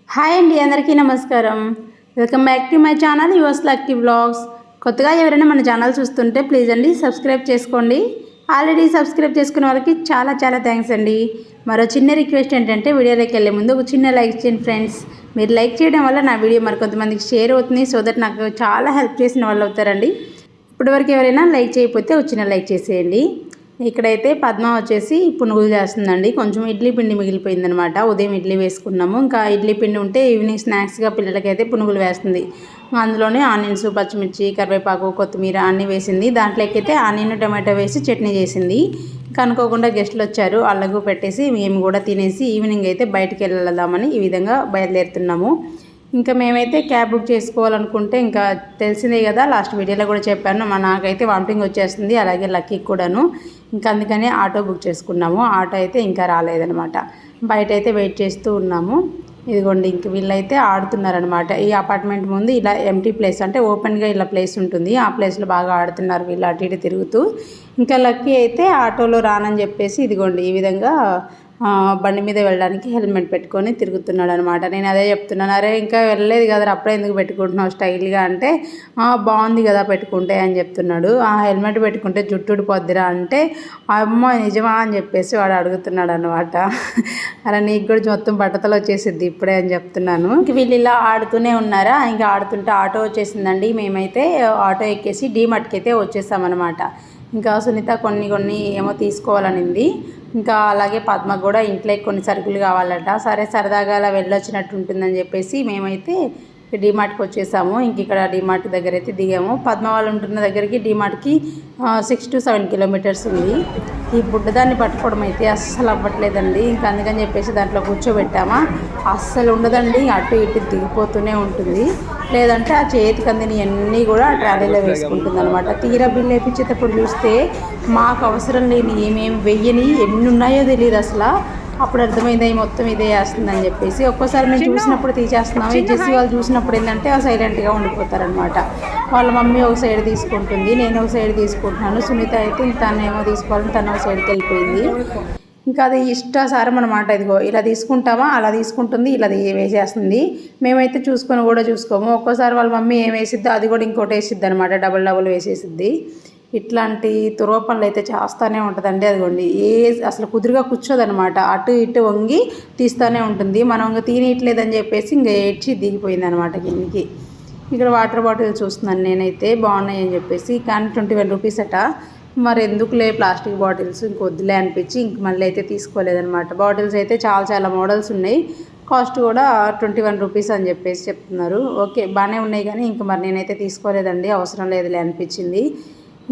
Hi అండి, అందరికీ నమస్కారం. Welcome back to my channel yours lucky vlogs. కొత్తగా ఎవరైనా మన ఛానల్ చూస్తుంటే ప్లీజ్ అండి సబ్స్క్రైబ్ చేసుకోండి. ఆల్రెడీ సబ్స్క్రైబ్ చేసుకున్న వాళ్ళకి చాలా చాలా థ్యాంక్స్ అండి. మరో చిన్న రిక్వెస్ట్ ఏంటంటే వీడియోలోకి వెళ్ళే ముందు ఒక చిన్న లైక్ చేయండి ఫ్రెండ్స్. మీరు లైక్ చేయడం వల్ల నా వీడియో మరికొంతమందికి షేర్ అవుతుంది. సో దట్ నాకు చాలా హెల్ప్ చేసిన వాళ్ళు అవుతారండి. ఇప్పటివరకు ఎవరైనా లైక్ చేయకపోతే ఒక చిన్న లైక్ చేసేయండి. ఇక్కడైతే పద్మ వచ్చేసి పునుగులు చేస్తుందండి. కొంచెం ఇడ్లీ పిండి మిగిలిపోయిందనమాట. ఉదయం ఇడ్లీ వేసుకున్నాము. ఇంకా ఇడ్లీ పిండి ఉంటే ఈవినింగ్ స్నాక్స్గా పిల్లలకైతే పునుగులు వేస్తుంది. అందులోనే ఆనియన్స్, పచ్చిమిర్చి, కరివేపాకు, కొత్తిమీర అన్నీ వేసింది. దాంట్లోకి అయితే ఆనియన్, టమాటో వేసి చట్నీ చేసింది. ఇంకా అనుకోకుండా గెస్టులు వచ్చారు, వాళ్ళకు పెట్టేసి మేము కూడా తినేసి ఈవినింగ్ అయితే బయటికి వెళ్దామని ఈ విధంగా బయలుదేరుతున్నాము. ఇంకా మేమైతే క్యాబ్ బుక్ చేసుకోవాలనుకుంటే ఇంకా తెలిసిందే కదా, లాస్ట్ వీడియోలో కూడా చెప్పాను, నాకైతే వామిటింగ్ వచ్చేస్తుంది, అలాగే లక్కీ కూడాను. ఇంకా అందుకని ఆటో బుక్ చేసుకున్నాము. ఆటో అయితే ఇంకా రాలేదనమాట. బయట అయితే వెయిట్ చేస్తూ ఉన్నాము. ఇదిగోండి, ఇంక వీళ్ళైతే ఆడుతున్నారనమాట. ఈ అపార్ట్మెంట్ ముందు ఇలా ఎంటీ ప్లేస్, అంటే ఓపెన్గా ఇలా ప్లేస్ ఉంటుంది. ఆ ప్లేస్లో బాగా ఆడుతున్నారు వీళ్ళు అటు ఇటు తిరుగుతూ. ఇంకా లక్కీ అయితే ఆటోలో రానని చెప్పేసి ఇదిగోండి ఈ విధంగా బండి మీద వెళ్ళడానికి హెల్మెట్ పెట్టుకొని తిరుగుతున్నాడు అనమాట. నేను అదే చెప్తున్నాను, అరే ఇంకా వెళ్ళలేదు కదా అప్పుడే ఎందుకు పెట్టుకుంటున్నావు స్టైల్గా అంటే, బాగుంది కదా పెట్టుకుంటే అని చెప్తున్నాడు. ఆ హెల్మెట్ పెట్టుకుంటే జుట్టు ఊడిపోద్దిరా అంటే, అమ్మో నిజమా అని చెప్పేసి వాడు అడుగుతున్నాడు అనమాట. అలా నీకు కూడా మొత్తం బట్టతలు వచ్చేసిద్ది ఇప్పుడే అని చెప్తున్నాను. ఇంక వీళ్ళు ఇలా ఆడుతూనే ఉన్నారా. ఇంకా ఆడుతుంటే ఆటో వచ్చేసిందండి. మేమైతే ఆటో ఎక్కేసి డీమార్ట్కి అయితే వచ్చేసామన్నమాట. ఇంకా సునీత కొన్ని ఏమో తీసుకోవాలనింది. ఇంకా అలాగే పద్మ కూడా ఇంట్లో కొన్ని సరుకులు కావాలట. సరే సరదాగా అలా వెళ్ళొచ్చినట్టు ఉంటుందని చెప్పేసి మేమైతే డీమార్ట్కి వచ్చేసాము. ఇంక ఇక్కడ డీమార్ట్ దగ్గర అయితే దిగాము. పద్మ వాళ్ళు ఉంటున్న దగ్గరికి డీమార్ట్కి 6 to 7 kilometers ఉంది. ఈ బుడ్డదాన్ని పట్టుకోవడం అయితే అస్సలు అవ్వట్లేదండి. ఇంకా అందుకని చెప్పేసి దాంట్లో కూర్చోబెట్టామా, అస్సలు ఉండదండి. అటు ఇటు దిగిపోతూనే ఉంటుంది. లేదంటే ఆ చేతికి అందిని అన్నీ కూడా ట్రాలీలో వేసుకుంటుంది అనమాట. తీరా బిల్లు వేయించేటప్పుడు చూస్తే మాకు అవసరం లేని ఏమేమి వెయ్యని ఎన్ని ఉన్నాయో తెలియదు అసలు. అప్పుడు అర్థమైంది మొత్తం ఇదే వేస్తుందని చెప్పేసి. ఒక్కోసారి మేము చూసినప్పుడు తీసేస్తున్నాము. ఈ జెస్సీ వాళ్ళు చూసినప్పుడు ఏంటంటే సైలెంట్గా ఉండిపోతారనమాట. వాళ్ళ మమ్మీ ఒక సైడ్ తీసుకుంటుంది, నేను ఒక సైడ్ తీసుకుంటున్నాను. సునీత అయితే తనేమో తీసుకోవాలని తను ఒక సైడ్కి వెళ్ళిపోయింది. ఇంకా అది ఇష్టాసారం అనమాట. ఇదిగో ఇలా తీసుకుంటామా, అలా తీసుకుంటుంది, ఇలా వేసేస్తుంది. మేమైతే చూసుకోము. ఒక్కోసారి వాళ్ళ మమ్మీ ఏం వేసిద్దో అది కూడా ఇంకోటి వేసిద్ది అనమాట, డబుల్ వేసేసిద్ది. ఇట్లాంటి తురోపనులు అయితే చేస్తూనే ఉంటుందండి. అదిగోండి అసలు కుదురుగా కూర్చోదనమాట, అటు ఇటు వంగి తీస్తూనే ఉంటుంది. మనం ఇంకా తీయట్లేదని చెప్పేసి ఇంకా ఏడ్చి దిగిపోయింది అనమాట కిందికి. ఇక్కడ వాటర్ బాటిల్ చూస్తున్నాను నేనైతే, బాగున్నాయి అని చెప్పేసి. కానీ 21 rupees అట. మరి ఎందుకులే ప్లాస్టిక్ బాటిల్స్ ఇంకొద్దులే అనిపించి ఇంక మళ్ళీ అయితే తీసుకోలేదనమాట. బాటిల్స్ అయితే చాలా మోడల్స్ ఉన్నాయి. కాస్ట్ కూడా 21 rupees అని చెప్పేసి చెప్తున్నారు. ఓకే బాగానే ఉన్నాయి, కానీ ఇంక మరి నేనైతే తీసుకోలేదండి, అవసరం లేదులే అనిపించింది.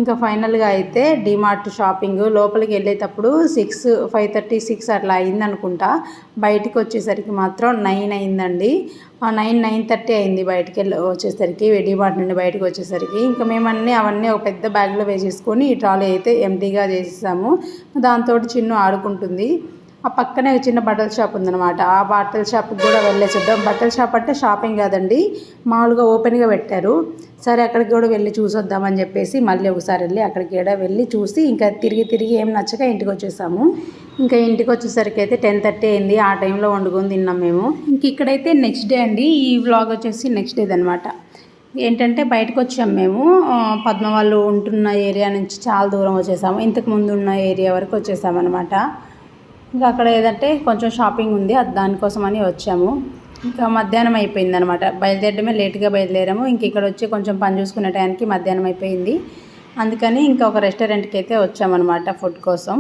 ఇంకా ఫైనల్గా అయితే డీమార్ట్ షాపింగ్ లోపలికి వెళ్ళేటప్పుడు 5:30-6 అట్లా అయిందనుకుంటా. బయటికి వచ్చేసరికి మాత్రం 9 అయిందండి. 9:30 అయింది బయటికి వచ్చేసరికి, డీమార్ట్ నుండి బయటకు వచ్చేసరికి. ఇంకా మేము అవన్నీ ఒక పెద్ద బ్యాగ్లో వేసేసుకొని ఈ ట్రాలీ అయితే ఎంటీగా చేసేసాము. దాంతో చిన్ను ఆడుకుంటుంది. ఆ పక్కనే ఒక చిన్న బట్టల షాప్ ఉందన్నమాట. ఆ బట్టల షాప్కి కూడా వెళ్ళేసిద్దాం. బట్టల షాప్ అంటే షాపింగ్ కాదండి, మామూలుగా ఓపెన్గా పెట్టారు. సరే అక్కడికి కూడా వెళ్ళి చూసొద్దామని చెప్పేసి మళ్ళీ ఒకసారి అక్కడికి కూడా వెళ్ళి చూసి ఇంకా తిరిగి ఏం నచ్చక ఇంటికి వచ్చేసాము. ఇంకా ఇంటికి వచ్చేసరికి అయితే 10:30 అయింది. ఆ టైంలో వండుకొని తిన్నాం మేము. ఇంక ఇక్కడైతే నెక్స్ట్ డే అండి. ఈ వ్లాగ్ వచ్చేసి నెక్స్ట్ డే అనమాట. ఏంటంటే బయటకు వచ్చాము మేము. పద్మ వాళ్ళు ఉంటున్న ఏరియా నుంచి చాలా దూరం వచ్చేసాము. ఇంతకు ముందు ఉన్న ఏరియా వరకు వచ్చేసామన్నమాట. ఇంకా అక్కడ ఏదంటే కొంచెం షాపింగ్ ఉంది, అది దానికోసమని వచ్చాము. ఇంకా మధ్యాహ్నం అయిపోయింది అనమాట. బయలుదేరడమే లేట్గా బయలుదేరాము. ఇంక ఇక్కడ వచ్చి కొంచెం పని చూసుకునే టైంకి మధ్యాహ్నం అయిపోయింది. అందుకని ఇంకా ఒక రెస్టారెంట్కి అయితే వచ్చామన్నమాట ఫుడ్ కోసం.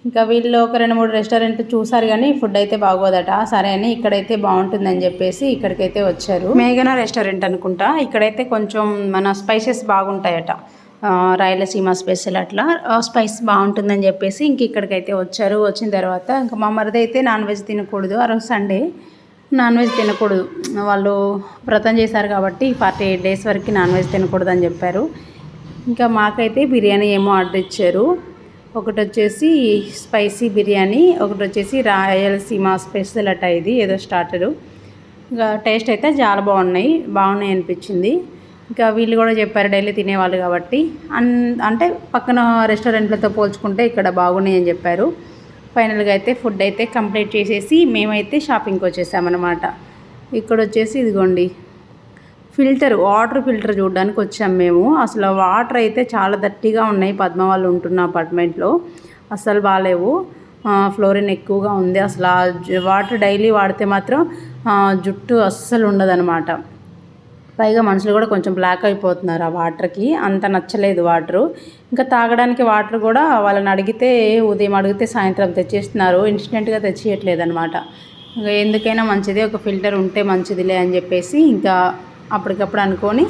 ఇంకా వీళ్ళు ఒక 2-3 రెస్టారెంట్ చూసారు, కానీ ఫుడ్ అయితే బాగోదట. సరే అని ఇక్కడైతే బాగుంటుందని చెప్పేసి ఇక్కడికైతే వచ్చారు. మేఘనా రెస్టారెంట్ అనుకుంటా. ఇక్కడైతే కొంచెం మన స్పైసెస్ బాగుంటాయట, రాయలసీమ స్పెషల్ అట్లా స్పైస్ బాగుంటుందని చెప్పేసి ఇంక ఇక్కడికైతే వచ్చారు. వచ్చిన తర్వాత ఇంకా మా మరిది అయితే నాన్ వెజ్ తినకూడదు, ఆ రోజు సండే నాన్ వెజ్ తినకూడదు. వాళ్ళు వ్రతం చేశారు కాబట్టి 48 days వరకు నాన్ వెజ్ తినకూడదు అని చెప్పారు. ఇంకా మాకైతే బిర్యానీ ఏమో ఆర్డర్ ఇచ్చారు. ఒకటి వచ్చేసి స్పైసీ బిర్యానీ, ఒకటి వచ్చేసి రాయలసీమ స్పెషల్ అట, ఇది ఏదో స్టార్టరు. ఇంకా టేస్ట్ అయితే చాలా బాగున్నాయి అనిపించింది. ఇంకా వీళ్ళు కూడా చెప్పారు డైలీ తినేవాళ్ళు కాబట్టి, అంటే పక్కన రెస్టారెంట్లతో పోల్చుకుంటే ఇక్కడ బాగున్నాయి అని చెప్పారు. ఫైనల్గా అయితే ఫుడ్ అయితే కంప్లీట్ చేసేసి మేమైతే షాపింగ్కి వచ్చేసామన్నమాట. ఇక్కడ వచ్చేసి ఇదిగోండి వాటర్ ఫిల్టర్ చూడడానికి వచ్చాం మేము. అసలు వాటర్ అయితే చాలా దట్టిగా ఉన్నాయి. పద్మ వాళ్ళు ఉంటున్న అపార్ట్మెంట్లో అస్సలు బాగాలేవు. ఫ్లోరిన్ ఎక్కువగా ఉంది. అసలు ఆ వాటర్ డైలీ వాడితే మాత్రం జుట్టు అస్సలు ఉండదన్నమాట. పైగా మనుషులు కూడా కొంచెం బ్లాక్ అయిపోతున్నారు ఆ వాటర్కి. అంత నచ్చలేదు వాటరు. ఇంకా తాగడానికి వాటర్ కూడా వాళ్ళని అడిగితే ఉదయం అడిగితే సాయంత్రం తెచ్చిస్తున్నారు. ఇన్స్టెంట్గా తెచ్చియట్లేదు అనమాట. ఇంకా ఎందుకైనా మంచిది ఒక ఫిల్టర్ ఉంటే మంచిదిలే అని చెప్పేసి ఇంకా అప్పటికప్పుడు అనుకొని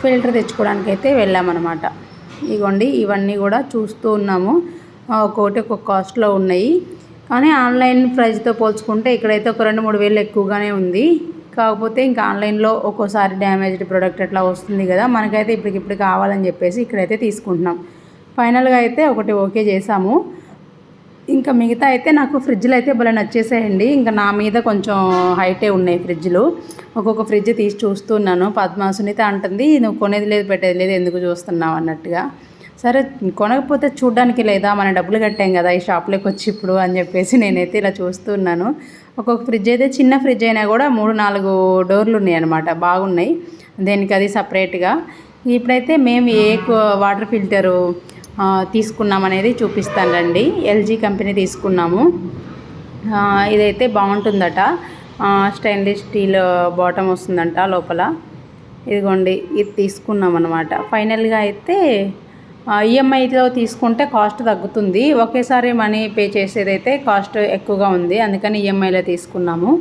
ఫిల్టర్ తెచ్చుకోవడానికి అయితే వెళ్ళామన్నమాట. ఇగోండి ఇవన్నీ కూడా చూస్తూ ఉన్నాము. ఒక్కొక్కటి ఒక్కొక్క కాస్ట్లో ఉన్నాయి. కానీ ఆన్లైన్ ప్రైస్తో పోల్చుకుంటే ఇక్కడైతే ఒక 2-3 వేలు ఎక్కువగానే ఉంది. కాకపోతే ఇంకా ఆన్లైన్లో ఒక్కోసారి డ్యామేజ్డ్ ప్రోడక్ట్ అట్లా వస్తుంది కదా, మనకైతే ఇప్పటికిప్పుడు కావాలని చెప్పేసి ఇక్కడైతే తీసుకుంటున్నాం. ఫైనల్గా అయితే ఒకటి ఓకే చేసాము. ఇంకా మిగతా అయితే నాకు ఫ్రిడ్జ్లు అయితే భలే నచ్చేసాయండి. ఇంకా నా మీద కొంచెం హైటే ఉన్నాయి ఫ్రిడ్జ్లు. ఒక్కొక్క ఫ్రిడ్జ్ తీసి చూస్తున్నాను. సునీత అంటుంది నువ్వు కొనేది లేదు పెట్టేది లేదు ఎందుకు చూస్తున్నావు అన్నట్టుగా. సరే కొనకపోతే చూడ్డానికి లేదా, మనం డబ్బులు కట్టాం కదా ఈ షాప్లోకి వచ్చి ఇప్పుడు అని చెప్పేసి నేనైతే ఇలా చూస్తున్నాను. ఒక్కొక్క ఫ్రిడ్జ్ అయితే చిన్న ఫ్రిడ్జ్ అయినా కూడా 3-4 డోర్లు ఉన్నాయి అనమాట. బాగున్నాయి. దేనికి అది సపరేట్గా. ఇప్పుడైతే మేము వాటర్ ఫిల్టరు తీసుకున్నామనేది చూపిస్తాను రండి. ఎల్జీ కంపెనీ తీసుకున్నాము. ఇదైతే బాగుంటుందట. స్టెయిన్లెస్ స్టీల్ బాటమ్ వస్తుందంట లోపల. ఇదిగోండి ఇది తీసుకున్నాం అనమాట. ఫైనల్గా అయితే ఈఎంఐలో తీసుకుంటే కాస్ట్ తగ్గుతుంది. ఒకేసారి మనీ పే చేసేదైతే కాస్ట్ ఎక్కువగా ఉంది. అందుకని ఈఎంఐలో తీసుకున్నాము.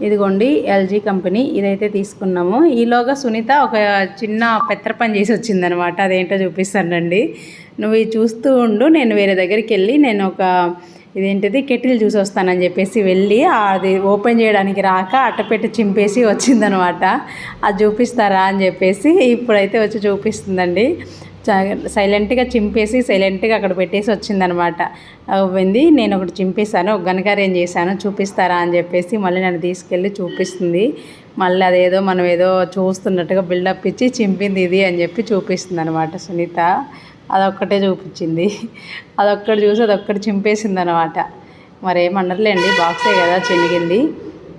ఇదిగోండి ఎల్జీ కంపెనీ ఇదైతే తీసుకున్నాము. ఈలోగా సునీత ఒక చిన్న పెత్తర పని చేసి వచ్చిందనమాట. అదేంటో చూపిస్తానండి. నువ్వు ఇది చూస్తూ ఉండు, నేను వేరే దగ్గరికి వెళ్ళి నేను ఒక కెటిల్ చూసి వస్తానని చెప్పేసి వెళ్ళి అది ఓపెన్ చేయడానికి రాక అట్టపెట్టి చింపేసి వచ్చిందనమాట. అది చూపిస్తారా అని చెప్పేసి ఇప్పుడైతే వచ్చి చూపిస్తుందండి. సైలెంట్గా చింపేసి సైలెంట్గా అక్కడ పెట్టేసి వచ్చిందనమాట. అవ్వింది నేను ఒకటి చింపేశాను, ఒక ఘనకార్యం చేశాను చూపిస్తారా అని చెప్పేసి మళ్ళీ నన్ను తీసుకెళ్ళి చూపిస్తుంది. మళ్ళీ అదేదో మనం ఏదో చూస్తున్నట్టుగా బిల్డప్ ఇచ్చి చింపింది ఇది అని చెప్పి చూపిస్తుంది అనమాట సునీత. అదొక్కటే చూపించింది. అదొక్కటి చూసి అదొక్కటి చింపేసింది అనమాట. మరేమన్నర్లేండి, బాక్సే కదా చినిగింది.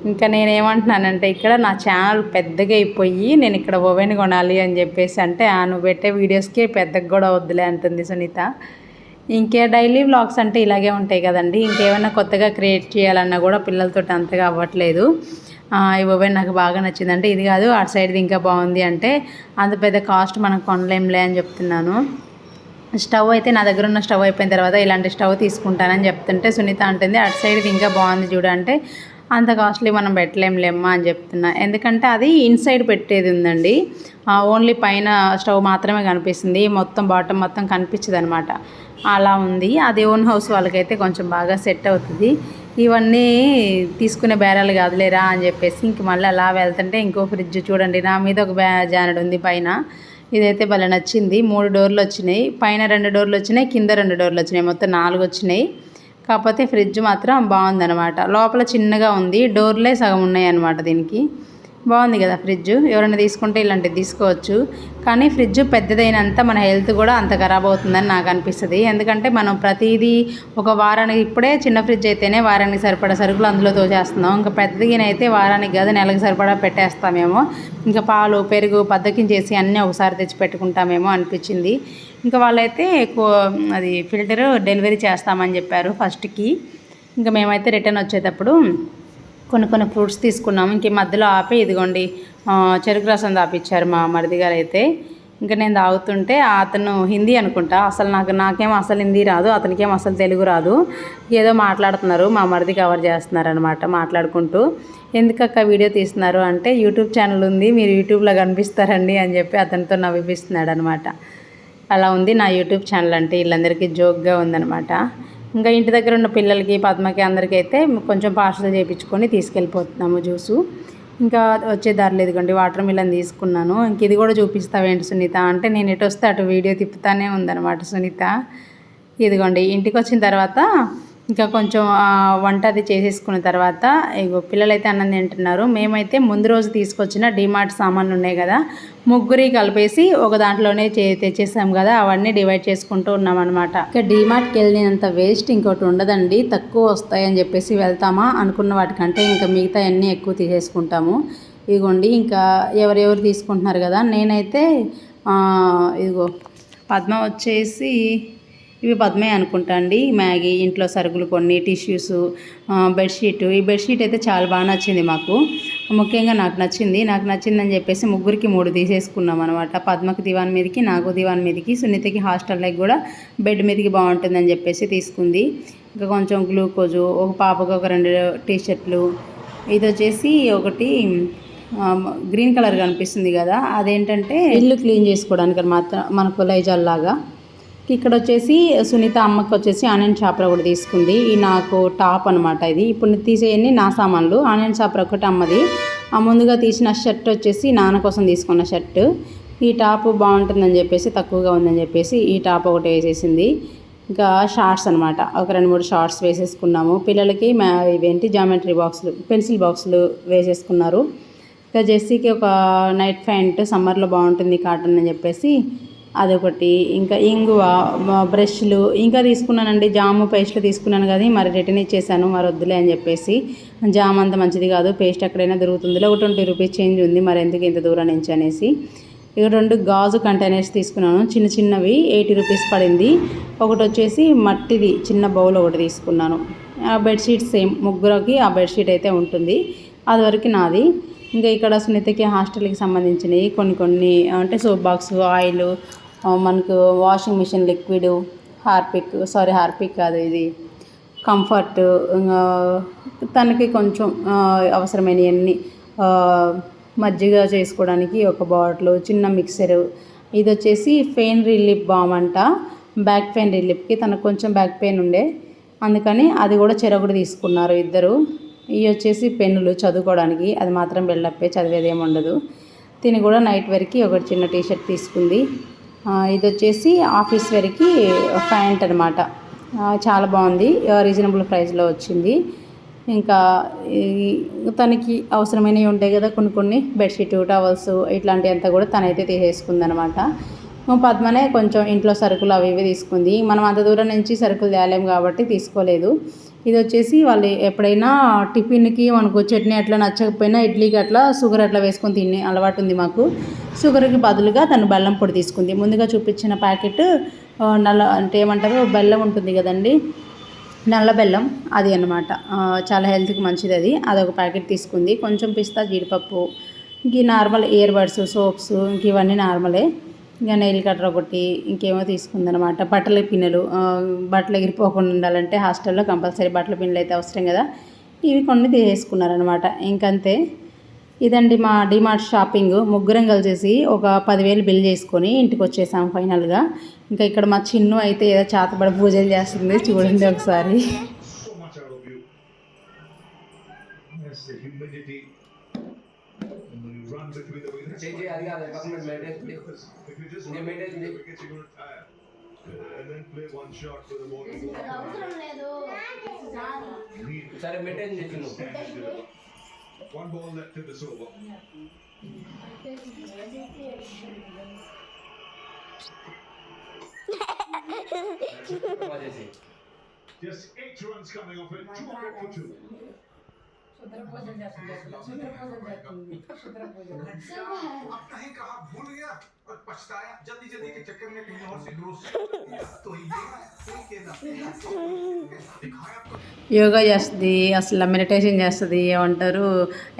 ఇంకా నేనేమంటున్నానంటే ఇక్కడ నా ఛానల్ పెద్దగా అయిపోయి నేను ఇక్కడ ఓవెన్ కొనాలి అని చెప్పేసి అంటే నువ్వు పెట్టే వీడియోస్కి పెద్దగా కూడా వద్దులే అంటుంది సునీత. ఇంకే డైలీ వ్లాగ్స్ అంటే ఇలాగే ఉంటాయి కదండి. ఇంకేమైనా కొత్తగా క్రియేట్ చేయాలన్నా కూడా పిల్లలతో అంతగా అవ్వట్లేదు. ఈ ఓవెన్ నాకు బాగా నచ్చిందంటే ఇది కాదు అటు సైడ్ది ఇంకా బాగుంది అంటే అంత పెద్ద కాస్ట్ మనం కొనలేంలే అని చెప్తున్నాను. స్టవ్ అయితే నా దగ్గర ఉన్న స్టవ్ అయిపోయిన తర్వాత ఇలాంటి స్టవ్ తీసుకుంటానని చెప్తుంటే సునీత అంటుంది అటు సైడ్ది ఇంకా బాగుంది చూడంటే అంత కాస్ట్లీ మనం పెట్టలేంలేమ్మా అని చెప్తున్నా. ఎందుకంటే అది ఇన్సైడ్ పెట్టేది ఉందండి. ఓన్లీ పైన స్టవ్ మాత్రమే కనిపిస్తుంది, మొత్తం బాటమ్ మొత్తం కనిపించదు అనమాట. అలా ఉంది. అది ఓన్ హౌస్ వాళ్ళకైతే కొంచెం బాగా సెట్ అవుతుంది. ఇవన్నీ తీసుకునే బేరాలు కాదులేరా అని చెప్పేసి ఇంక మళ్ళీ అలా వెళ్తుంటే ఇంకో ఫ్రిడ్జ్ చూడండి, నా మీద ఒక జానెడ్ ఉంది పైన. ఇదైతే భలే నచ్చింది. 3 డోర్లు వచ్చినాయి, పైన 2 డోర్లు వచ్చినాయి, కింద 2 డోర్లు వచ్చినాయి, మొత్తం 4 వచ్చినాయి. కాకపోతే ఫ్రిడ్జ్ మాత్రం బాగుందన్నమాట. లోపల చిన్నగా ఉంది, డోర్లే సగం ఉన్నాయి అన్నమాట. దీనికి బాగుంది కదా ఫ్రిడ్జ్. ఎవరైనా తీసుకుంటే ఇలాంటివి తీసుకోవచ్చు. కానీ ఫ్రిడ్జ్ పెద్దదైనంత మన హెల్త్ కూడా అంత ఖరాబ్ అవుతుందని నాకు అనిపిస్తుంది. ఎందుకంటే మనం ప్రతిదీ ఒక వారానికి, ఇప్పుడే చిన్న ఫ్రిడ్జ్ అయితేనే వారానికి సరిపడా సరుకులు అందులో తోచేస్తున్నాం. ఇంకా పెద్దగినైతే వారానికి కాదు నెలకు సరిపడా పెట్టేస్తామేమో. ఇంకా పాలు పెరుగు బద్దకించేసి అన్నీ ఒకసారి తెచ్చి పెట్టుకుంటామేమో అనిపించింది. ఇంకా వాళ్ళైతే అది ఫిల్టర్ డెలివరీ చేస్తామని చెప్పారు ఫస్ట్కి. ఇంకా మేమైతే రిటర్న్ వచ్చేటప్పుడు కొన్ని ఫ్రూట్స్ తీసుకున్నాము. ఇంక మధ్యలో ఆపి ఇదిగోండి చెరుకు రసం తాపిచ్చారు మా మరిది గారు అయితే. ఇంకా నేను తాగుతుంటే అతను హిందీ అనుకుంటా, నాకేమో అసలు హిందీ రాదు, అతనికేమో అసలు తెలుగు రాదు. ఏదో మాట్లాడుతున్నారు, మా మరిది కవర్ చేస్తున్నారనమాట మాట్లాడుకుంటూ. ఎందుకక్క వీడియో తీస్తున్నారు అంటే యూట్యూబ్ ఛానల్ ఉంది, మీరు యూట్యూబ్లో కనిపిస్తారండి అని చెప్పి అతనితో నవ్విపిస్తున్నాడు అనమాట. అలా ఉంది నా యూట్యూబ్ ఛానల్ అంటే. వీళ్ళందరికీ జోక్గా ఉందనమాట. ఇంకా ఇంటి దగ్గర ఉన్న పిల్లలకి పద్మకి అందరికీ అయితే కొంచెం పార్సల్ చేయించుకొని తీసుకెళ్ళిపోతున్నాము జ్యూసు. ఇంకా వచ్చే దారిలో ఇదిగోండి వాటర్ మిలన్ తీసుకున్నాను. ఇంక ఇది కూడా చూపిస్తావేంటి సునీత అంటే నేను ఎటు వస్తే అటు వీడియో తిప్పుతానే ఉందన్నమాట సునీత. ఇదిగోండి ఇంటికి వచ్చిన తర్వాత ఇంకా కొంచెం వంట అది చేసేసుకున్న తర్వాత ఇగో పిల్లలైతే అన్నం తింటున్నారు. మేమైతే ముందు రోజు తీసుకొచ్చిన డీమార్ట్ సామాన్లు ఉన్నాయి కదా, ముగ్గురి కలిపేసి ఒక దాంట్లోనే తెచ్చేసాం కదా, అవన్నీ డివైడ్ చేసుకుంటూ ఉన్నామన్నమాట. ఇక డీమార్ట్కి వెళ్ళినంత వేస్ట్ ఇంకోటి ఉండదండి. తక్కువ వస్తాయని చెప్పేసి వెళ్తామా అనుకున్న వాటికంటే ఇంకా మిగతా అన్నీ ఎక్కువ తీసేసుకుంటాము. ఇదిగోండి ఇంకా ఎవరెవరు తీసుకుంటున్నారు కదా. నేనైతే ఇదిగో పద్మ వచ్చేసి ఇవి పద్మే అనుకుంటా అండి. మ్యాగీ, ఇంట్లో సరుకులు కొన్ని, టిష్యూస్, బెడ్షీట్. ఈ బెడ్షీట్ అయితే చాలా బాగా నచ్చింది మాకు, ముఖ్యంగా నాకు నచ్చిందని చెప్పేసి ముగ్గురికి 3 తీసేసుకున్నాం అనమాట. పద్మకి దివాన్ మీదకి, నాకు దివాన్ మీదకి, సునీతకి హాస్టల్లోకి కూడా బెడ్ మీదకి బాగుంటుందని చెప్పేసి తీసుకుంది. ఇంకా కొంచెం గ్లూకోజు, ఒక పాపకు ఒక 2 టీషర్ట్లు. ఇది వచ్చేసి ఒకటి గ్రీన్ కలర్ కనిపిస్తుంది కదా, అదేంటంటే ఇల్లు క్లీన్ చేసుకోవడానికి మాత్రం మనకు లైజాల్ లాగా. ఇక్కడ వచ్చేసి సునీత అమ్మకి వచ్చేసి ఆనియన్ షాప్లో ఒకటి తీసుకుంది. ఈ నాకు టాప్ అనమాట. ఇది ఇప్పుడు తీసేయన్ని నా సామాన్లు. ఆనియన్ షాప్లో ఒకటి అమ్మది. ఆ ముందుగా తీసిన షర్ట్ వచ్చేసి నాన్న కోసం తీసుకున్న షర్ట్. ఈ టాప్ బాగుంటుందని చెప్పేసి, తక్కువగా ఉందని చెప్పేసి ఈ టాప్ ఒకటి వేసేసింది. ఇంకా షార్ట్స్ అనమాట, ఒక 2-3 షార్ట్స్ వేసేసుకున్నాము. పిల్లలకి ఇవేంటి జామెట్రీ బాక్సులు, పెన్సిల్ బాక్సులు వేసేసుకున్నారు. ఇంకా జెస్సీకి ఒక నైట్ ప్యాంట్, సమ్మర్లో బాగుంటుంది కాటన్ అని చెప్పేసి అదొకటి. ఇంకా ఇంగువ, బ్రష్లు ఇంకా తీసుకున్నానండి. జాము పేస్ట్లు తీసుకున్నాను కానీ మరి రిటర్న్ ఇచ్చేసాను, మరి వద్దులే అని చెప్పేసి. జామ్ అంత మంచిది కాదు, పేస్ట్ ఎక్కడైనా దొరుకుతుందిలో, ఒక 20 రూపీస్ చేంజ్ ఉంది, మరి ఎందుకు ఇంత దూరం నుంచి అనేసి. ఇక 2 గాజు కంటైనర్స్ తీసుకున్నాను, చిన్నవి, 80 రూపీస్ పడింది. ఒకటి వచ్చేసి మట్టిది చిన్న బౌల్ ఒకటి తీసుకున్నాను. ఆ బెడ్షీట్ సేమ్ ముగ్గురికి ఆ బెడ్షీట్ అయితే ఉంటుంది, అది వరకు నాది. ఇంకా ఇక్కడ సునీతకి హాస్టల్కి సంబంధించినవి కొన్ని అంటే సోప్ బాక్స్, ఆయిల్, మనకు వాషింగ్ మిషన్ లిక్విడ్, హార్పిక్ కాదు ఇది కంఫర్ట్, తనకి కొంచెం అవసరమైనవన్నీ, మజ్జిగ చేసుకోవడానికి ఒక బాటిల్, చిన్న మిక్సరు. ఇది వచ్చేసి పెయిన్ రిలీఫ్ బామ్ అంట, బ్యాక్ పెయిన్ రిలీఫ్కి. తనకు కొంచెం బ్యాక్ పెయిన్ ఉండే, అందుకని అది కూడా చెరొకటి తీసుకున్నారు ఇద్దరు. ఇవి వచ్చేసి పెన్నులు చదువుకోవడానికి, అది మాత్రం బెల్లప్పే, చదివేదేమి ఉండదు. తిని కూడా నైట్ వేర్కి ఒక చిన్న టీషర్ట్ తీసుకుంది. ఇది వచ్చేసి ఆఫీస్ వేర్కి ప్యాంట్ అనమాట, చాలా బాగుంది, రీజనబుల్ ప్రైస్లో వచ్చింది. ఇంకా తనకి అవసరమైనవి ఉంటాయి కదా కొన్ని బెడ్షీట్, టవల్స్ ఇట్లాంటివి అంతా కూడా తనైతే తీసేసుకుంది అనమాట. పద్మనే కొంచెం ఇంట్లో సరుకులు అవి ఇవి తీసుకుంది. మనం అంత దూరం నుంచి సరుకులు తేలేము కాబట్టి తీసుకోలేదు. ఇది వచ్చేసి వాళ్ళు ఎప్పుడైనా టిఫిన్కి మనకు చట్నీ అట్లా నచ్చకపోయినా ఇడ్లీకి అట్లా షుగర్ అట్లా వేసుకొని తినే అలవాటు ఉంది మాకు. షుగర్కి బదులుగా తను బెల్లం పొడి తీసుకుంది. ముందుగా చూపించిన ప్యాకెట్ నల్ల అంటే ఏమంటారు, బెల్లం ఉంటుంది కదండి, నల్ల బెల్లం, అది అనమాట. చాలా హెల్త్కి మంచిది అది. అదొక ప్యాకెట్ తీసుకుంది. కొంచెం పిస్తా, జీడిపప్పు, ఇంక నార్మల్ ఇయర్ బడ్స్, సోప్స్, ఇంక ఇవన్నీ నార్మలే. ఇంకా నెయిల్ కట్టర్ ఒకటి, ఇంకేమో తీసుకుందనమాట. బట్టల పిన్నులు, బట్టలు ఎగిరిపోకుండా ఉండాలంటే హాస్టల్లో కంపల్సరీ బట్టల పిన్నులు అయితే అవసరం కదా, ఇవి కొన్ని తీసేసుకున్నారనమాట. ఇంకంతే. ఇదండి మా డీమార్ట్ షాపింగ్. ముగ్గురం కలిసేసి ఒక 10,000 బిల్ చేసుకొని ఇంటికి వచ్చేసాం ఫైనల్గా. ఇంకా ఇక్కడ మా చిన్ను అయితే ఏదో చేతబడి పూజలు చేస్తుంది, చూడండి ఒకసారి. సరే మెయింటైన్ చేసి one ball left in this over. Just 8 runs coming off it, 2 for 2. अब कहीं कहा भूल गया और पछताया, जल्दी के चक्कर में कहीं और से ग्रोस तो యోగా చేస్తుంది, అసలు మెడిటేషన్ చేస్తుంది, ఏమంటారు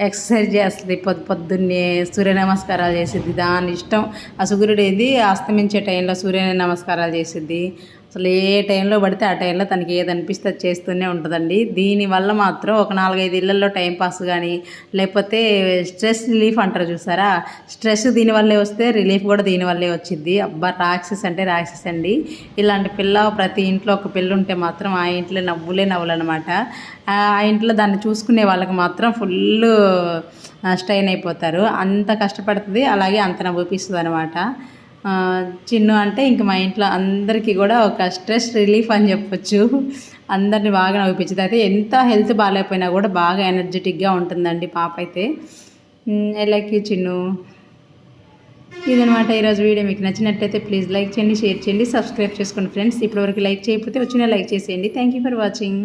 ఎక్సర్సైజ్ చేస్తుంది, పొద్దున్నే సూర్య నమస్కారాలు చేసిద్ది. దాని ఇష్టం. ఆ సూర్యుడు ఏది అస్తమించే టైంలో సూర్య నమస్కారాలు చేసిద్ది. అసలు ఏ టైంలో పడితే ఆ టైంలో తనకి ఏది అనిపిస్తే అది చేస్తూనే ఉంటుందండి. దీనివల్ల మాత్రం ఒక 4-5 ఇళ్లలో టైంపాస్ కానీ, లేకపోతే స్ట్రెస్ రిలీఫ్ అంటారు చూసారా, స్ట్రెస్ దీనివల్లే వస్తే రిలీఫ్ కూడా దీనివల్లే వచ్చింది. అబ్బా, రాక్షస్ అంటే రాక్షస్ అండి. ఇలాంటి పిల్ల ప్రతి ఇంట్లో ఒక పిల్ల ఉంటే మాత్రం ఆ ఇంట్లో నవ్వులు అనమాట. ఆ ఇంట్లో దాన్ని చూసుకునే వాళ్ళకి మాత్రం ఫుల్ స్ట్రెయిన్ అయిపోతారు. అంత కష్టపడుతుంది, అలాగే అంత నవ్వుపిస్తుంది అనమాట. చిన్ను అంటే ఇంక మా ఇంట్లో అందరికీ కూడా ఒక స్ట్రెస్ రిలీఫ్ అని చెప్పొచ్చు. అందరిని బాగా నవ్విపించింది. అయితే ఎంత హెల్త్ బాగాలేకపోయినా కూడా బాగా ఎనర్జెటిక్గా ఉంటుందండి పాప అయితే. లైక్ చిన్ను. ఇదనమాట ఈరోజు వీడియో. మీకు నచ్చినట్టయితే ప్లీజ్ లైక్ చేయండి, షేర్ చేయండి, సబ్స్క్రైబ్ చేసుకోండి ఫ్రెండ్స్. ఇప్పటివరకు లైక్ చేయకపోతే వచ్చిన లైక్ చేసేయండి. Thank you for watching.